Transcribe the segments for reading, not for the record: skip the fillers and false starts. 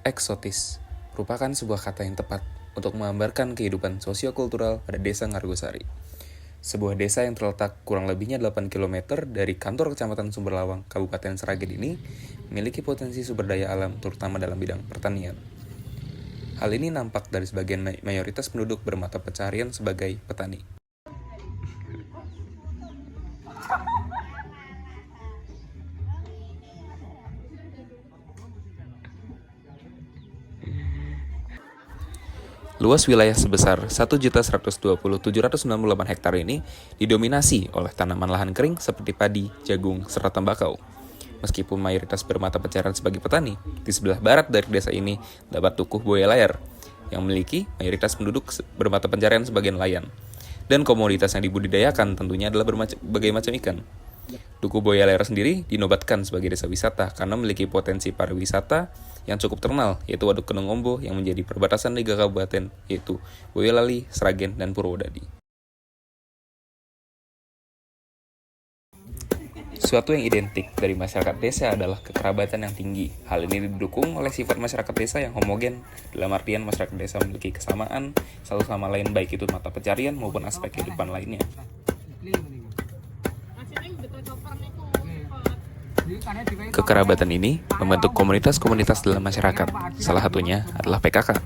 Eksotis merupakan sebuah kata yang tepat untuk menggambarkan kehidupan sosiokultural pada desa Ngargosari. Sebuah desa yang terletak kurang lebihnya 8 km dari kantor Kecamatan Sumberlawang, Kabupaten Sragen ini memiliki potensi sumber daya alam terutama dalam bidang pertanian. Hal ini nampak dari sebagian mayoritas penduduk bermata pencaharian sebagai petani. Luas wilayah sebesar 1.120.768 hektar ini didominasi oleh tanaman lahan kering seperti padi, jagung, serta tembakau. Meskipun mayoritas bermata pencaharian sebagai petani, di sebelah barat dari desa ini dapat tukuh buaya layar, yang memiliki mayoritas penduduk bermata pencaharian sebagai nelayan. Dan komoditas yang dibudidayakan tentunya adalah berbagai macam ikan. Duku Buaya Layar sendiri dinobatkan sebagai desa wisata karena memiliki potensi pariwisata yang cukup terkenal, yaitu Waduk Kenong Ombo yang menjadi perbatasan 3 kabupaten, yaitu Boyolali, Sragen, dan Purwodadi. Suatu yang identik dari masyarakat desa adalah kekerabatan yang tinggi. Hal ini didukung oleh sifat masyarakat desa yang homogen, dalam artian masyarakat desa memiliki kesamaan satu sama lain baik itu mata pencarian maupun aspek kehidupan lainnya. Kekerabatan ini membentuk komunitas-komunitas dalam masyarakat, salah satunya adalah PKK.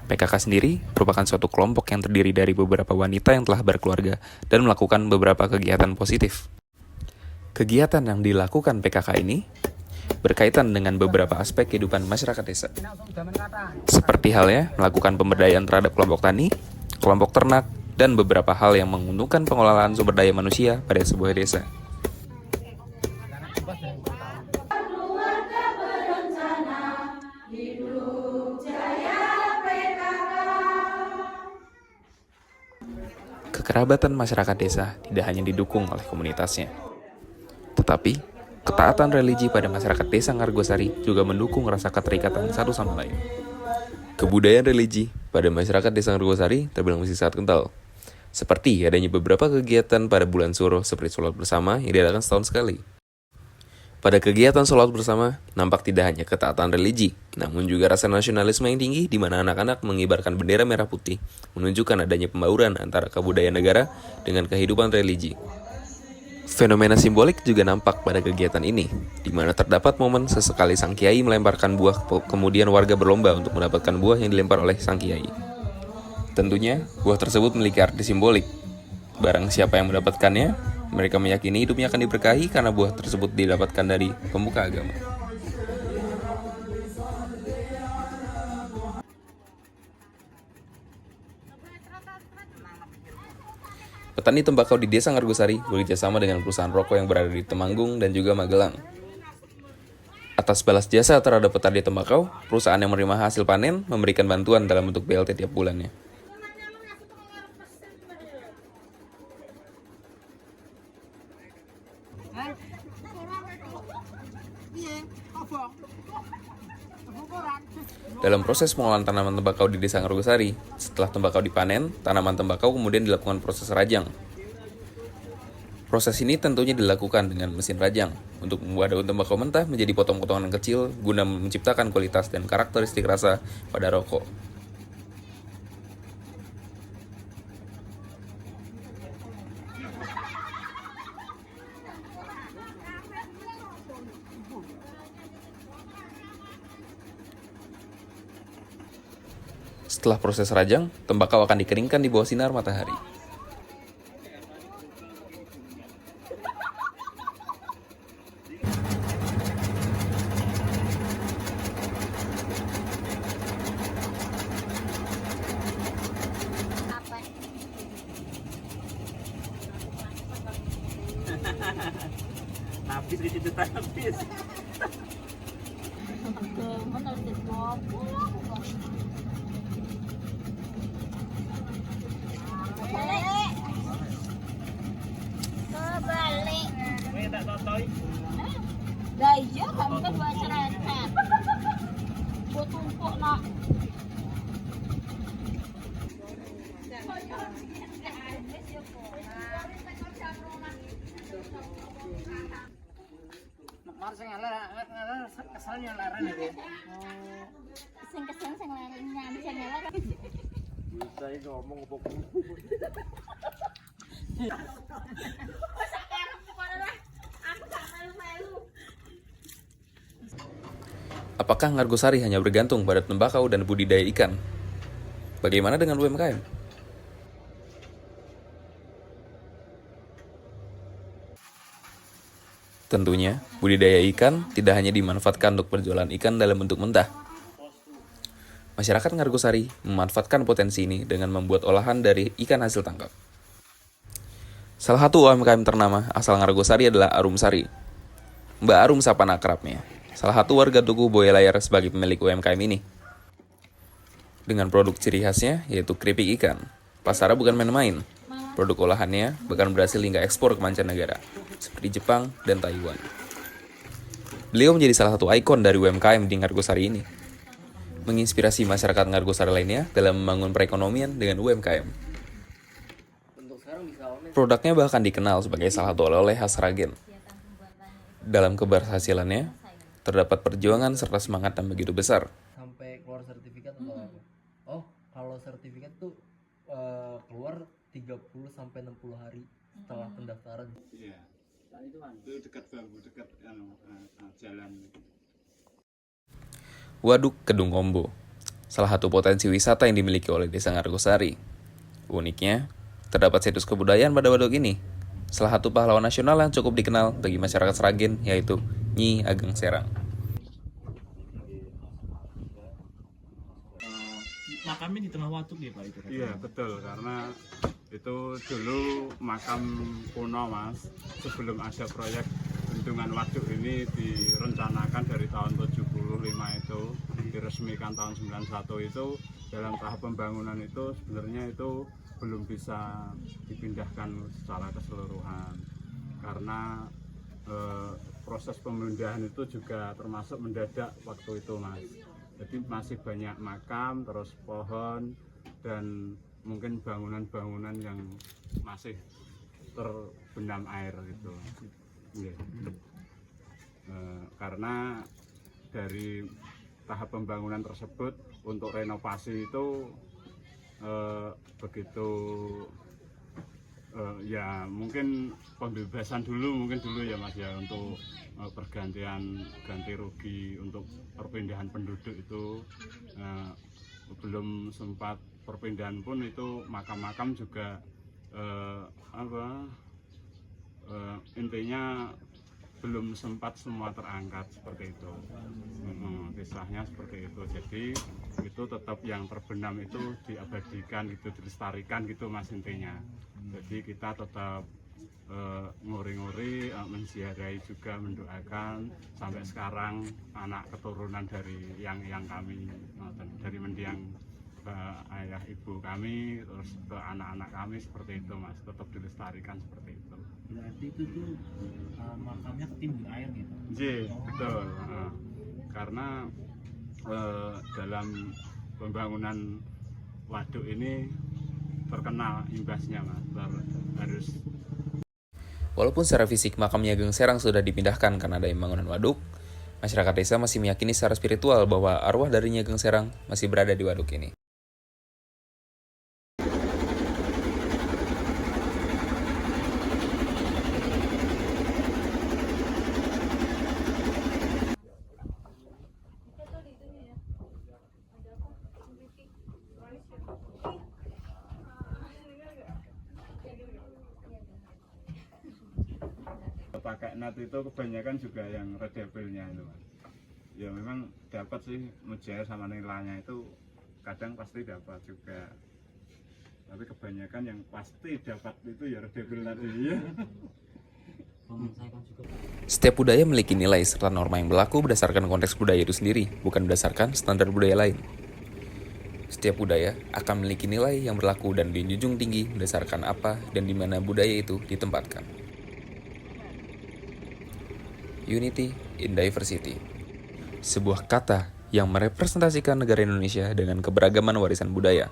PKK sendiri merupakan suatu kelompok yang terdiri dari beberapa wanita yang telah berkeluarga dan melakukan beberapa kegiatan positif. Kegiatan yang dilakukan PKK ini berkaitan dengan beberapa aspek kehidupan masyarakat desa. Seperti halnya melakukan pemberdayaan terhadap kelompok tani, kelompok ternak, dan beberapa hal yang menguntungkan pengelolaan sumber daya manusia pada sebuah desa. Kekerabatan masyarakat desa tidak hanya didukung oleh komunitasnya, tetapi ketaatan religi pada masyarakat desa Ngargosari juga mendukung rasa keterikatan satu sama lain. Kebudayaan religi pada masyarakat desa Ngargosari terbilang masih sangat kental, seperti adanya beberapa kegiatan pada bulan Suro seperti sholat bersama yang diadakan setahun sekali. Pada kegiatan sholat bersama, nampak tidak hanya ketaatan religi, namun juga rasa nasionalisme yang tinggi di mana anak-anak mengibarkan bendera merah putih, menunjukkan adanya pembauran antara kebudayaan negara dengan kehidupan religi. Fenomena simbolik juga nampak pada kegiatan ini, di mana terdapat momen sesekali sang kiai melemparkan buah, kemudian warga berlomba untuk mendapatkan buah yang dilempar oleh sang kiai. Tentunya, buah tersebut memiliki arti simbolik. Barang siapa yang mendapatkannya, mereka meyakini hidupnya akan diberkahi karena buah tersebut didapatkan dari pemuka agama. Petani tembakau di Desa Ngargosari bekerjasama dengan perusahaan rokok yang berada di Temanggung dan juga Magelang. Atas balas jasa terhadap petani tembakau, perusahaan yang menerima hasil panen memberikan bantuan dalam bentuk BLT tiap bulannya. Dalam proses pengolahan tanaman tembakau di Desa Ngargosari, setelah tembakau dipanen, tanaman tembakau kemudian dilakukan proses rajang. Proses ini tentunya dilakukan dengan mesin rajang untuk membuat daun tembakau mentah menjadi potong-potongan kecil guna menciptakan kualitas dan karakteristik rasa pada rokok. Setelah proses rajang, tembakau akan dikeringkan di bawah sinar matahari. Habis di situ habis. Kebalik. Kowe tak totoy. Lah iya kamu kan bawa cerita. Buat tumpuk nak. kesannya larang itu. Sing kesel sing leren nyambi sing leren. Saya ngomong apa Apakah Ngargosari hanya bergantung pada tembakau dan budidaya ikan? Bagaimana dengan UMKM? Tentunya, budidaya ikan tidak hanya dimanfaatkan untuk penjualan ikan dalam bentuk mentah. Masyarakat Ngargosari memanfaatkan potensi ini dengan membuat olahan dari ikan hasil tangkap. Salah satu UMKM ternama asal Ngargosari adalah Arum Sari. Mbak Arum sapaan akrabnya, salah satu warga Tugu Boyalayar sebagai pemilik UMKM ini. Dengan produk ciri khasnya yaitu keripik ikan, pasarnya bukan main-main. Produk olahannya bahkan berhasil hingga ekspor ke mancanegara, seperti Jepang dan Taiwan. Beliau menjadi salah satu ikon dari UMKM di Ngargosari ini, menginspirasi masyarakat Ngargosari lainnya dalam membangun perekonomian dengan UMKM. Produknya bahkan dikenal sebagai salah satu oleh-oleh khas Sragen. Dalam keberhasilannya, terdapat perjuangan serta semangat yang begitu besar. Sampai keluar sertifikat atau apa? Oh, kalau sertifikat tuh keluar 30 sampai 60 hari setelah pendaftaran. Iya. Itu dekat bambu, dekat jalan. Waduk Kedung Ombo, salah satu potensi wisata yang dimiliki oleh Desa Ngargosari. Uniknya, terdapat situs kebudayaan pada waduk ini. Salah satu pahlawan nasional yang cukup dikenal bagi masyarakat Sragen yaitu Nyi Ageng Serang. Makamnya di tengah waduk ya Pak itu? Iya betul, karena itu dulu makam kuno Mas. Sebelum ada proyek bendungan waduk ini direncanakan dari tahun 75 itu, diresmikan tahun 91 itu, dalam tahap pembangunan itu sebenarnya itu belum bisa dipindahkan secara keseluruhan karena proses pemindahan itu juga termasuk mendadak waktu itu Mas. Jadi masih banyak makam, terus pohon dan mungkin bangunan-bangunan yang masih terbenam air gitu. Yeah. Karena dari tahap pembangunan tersebut untuk renovasi itu begitu ya mungkin pembebasan dulu ya Mas ya untuk pergantian ganti rugi untuk perpindahan penduduk itu belum sempat perpindahan pun itu makam-makam juga intinya belum sempat semua terangkat seperti itu. Kisahnya seperti itu. Jadi itu tetap yang terbenam itu diabadikan gitu, dilestarikan gitu Mas intinya. Jadi kita tetap nguri-nguri, menziarahi juga, mendoakan sampai sekarang anak keturunan dari yang kami dari mendiang ayah ibu kami terus ke anak-anak kami seperti itu Mas, tetap dilestarikan seperti itu. Berarti itu tuh makamnya ketimbun air gitu? Iya betul, karena dalam pembangunan waduk ini terkena imbasnya Mas, harus. Walaupun secara fisik makam Nyi Ageng Serang sudah dipindahkan karena ada pembangunan waduk, masyarakat desa masih meyakini secara spiritual bahwa arwah dari Nyi Ageng Serang masih berada di waduk ini. Pakai nat itu kebanyakan juga yang redabelnya itu Mas. Ya memang dapat sih mujair sama nilainya itu kadang pasti dapat juga, tapi kebanyakan yang pasti dapat itu ya redabel tadi ya. Setiap budaya memiliki nilai serta norma yang berlaku berdasarkan konteks budaya itu sendiri, bukan berdasarkan standar budaya lain. Setiap budaya akan memiliki nilai yang berlaku dan dijunjung tinggi berdasarkan apa dan di mana budaya itu ditempatkan. Unity in Diversity, sebuah kata yang merepresentasikan negara Indonesia dengan keberagaman warisan budaya.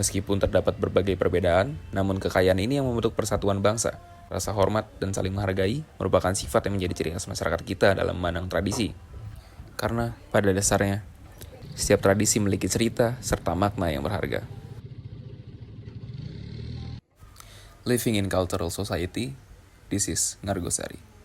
Meskipun terdapat berbagai perbedaan, namun kekayaan ini yang membentuk persatuan bangsa. Rasa hormat dan saling menghargai merupakan sifat yang menjadi ciri khas masyarakat kita dalam memandang tradisi. Karena pada dasarnya, setiap tradisi memiliki cerita serta makna yang berharga. Living in cultural society, this is Ngargosari.